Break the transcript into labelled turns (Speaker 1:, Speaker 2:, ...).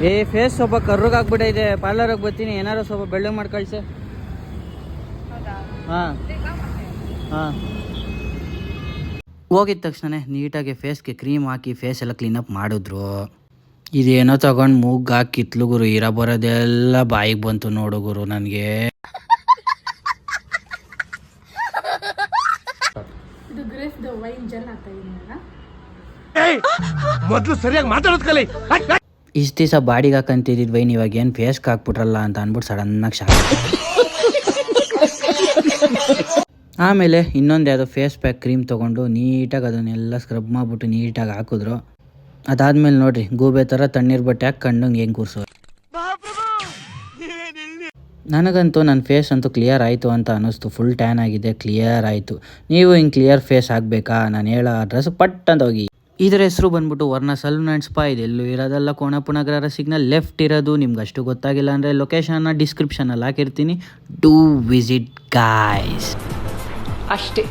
Speaker 1: ಏ ಫೇಸ್ ಸ್ವಲ್ಪ ಕರ್ರಗಾಗ್ಬಿಟ್ಟೈತೆ, ಪಾರ್ಲರ್ಗೆ ಬರ್ತೀನಿ, ಏನಾರು ಸ್ವಲ್ಪ ಬೆಳ್ಳಗೆ ಮಾಡಿ ಕಳಿಸೆ. ಹಾಂ ಹಾಂ. ಹೋಗಿದ ತಕ್ಷಣ ನೀಟಾಗಿ ಫೇಸ್ಗೆ ಕ್ರೀಮ್ ಹಾಕಿ ಫೇಸ್ ಎಲ್ಲ ಕ್ಲೀನಪ್ ಮಾಡಿದ್ರು. ಇದೇನೋ ತಗೊಂಡು ಮೂಗ್ಗೆ ಹಾಕಿ ಕಿತ್ಲು ಗುರು, ಇರ ಬರೋದೆಲ್ಲ ಬಾಯಿಗೆ ಬಂತು ನೋಡು ಗುರು ನನಗೆ.
Speaker 2: ಮೊದಲು ಸರಿಯಾಗಿ ಮಾತಾಡೋದು ಕಲಿ.
Speaker 1: ಇಷ್ಟು ದಿವಸ ಬಾಡಿಗೆ ಹಾಕಂತಿದ್ದಿದ್ದು ವೈನ್ ಇವಾಗ ಏನು ಫೇಸ್ಗೆ ಹಾಕ್ಬಿಟ್ರಲ್ಲ ಅಂತ ಅಂದ್ಬಿಟ್ಟು ಸಡನ್ನಾಗಿ ಶಾಕ್. ಆಮೇಲೆ ಇನ್ನೊಂದು ಯಾವುದೋ ಫೇಸ್ ಪ್ಯಾಕ್ ಕ್ರೀಮ್ ತೊಗೊಂಡು ನೀಟಾಗಿ ಅದನ್ನೆಲ್ಲ ಸ್ಕ್ರಬ್ ಮಾಡಿಬಿಟ್ಟು ನೀಟಾಗಿ ಹಾಕಿದ್ರು. ಅದಾದ್ಮೇಲೆ ನೋಡ್ರಿ ಗೂಬೆ ಥರ ತಣ್ಣೀರು ಬಟ್ಟೆ ಹಾಕಿ ಕಣ್ಣಂಗೆ ಹೆಂಗೆ ಕೂರಿಸೋರು. ನನಗಂತೂ ನನ್ನ ಫೇಸ್ ಅಂತೂ ಕ್ಲಿಯರ್ ಆಯಿತು ಅಂತ ಅನ್ನಿಸ್ತು. ಫುಲ್ ಟ್ಯಾನ್ ಆಗಿದೆ, ಕ್ಲಿಯರ್ ಆಯಿತು. ನೀವು ಹಿಂಗೆ ಕ್ಲಿಯರ್ ಫೇಸ್ ಆಗಬೇಕಾ? ನಾನು ಹೇಳೋ ಅಡ್ರೆಸ್ ಪಟ್ ಅಂತ ಹೋಗಿ. ಇದರ ಹೆಸರು ಬಂದ್ಬಿಟ್ಟು ವರ್ಣ ಸಲೂನ್ ಆ್ಯಂಡ್ ಸ್ಪಾ. ಇದೆಲ್ಲೂ ಇರೋದಲ್ಲ, ಕೋಣಾಪುರ ನಗರ ಸಿಗ್ನಲ್ ಲೆಫ್ಟ್ ಇರೋದು. ನಿಮ್ಗೆ ಅಷ್ಟು ಗೊತ್ತಾಗಿಲ್ಲ ಅಂದರೆ ಲೊಕೇಶನ್ನ ಡಿಸ್ಕ್ರಿಪ್ಷನಲ್ಲಿ ಹಾಕಿರ್ತೀನಿ. Do visit guys.
Speaker 3: ಅಷ್ಟೇ.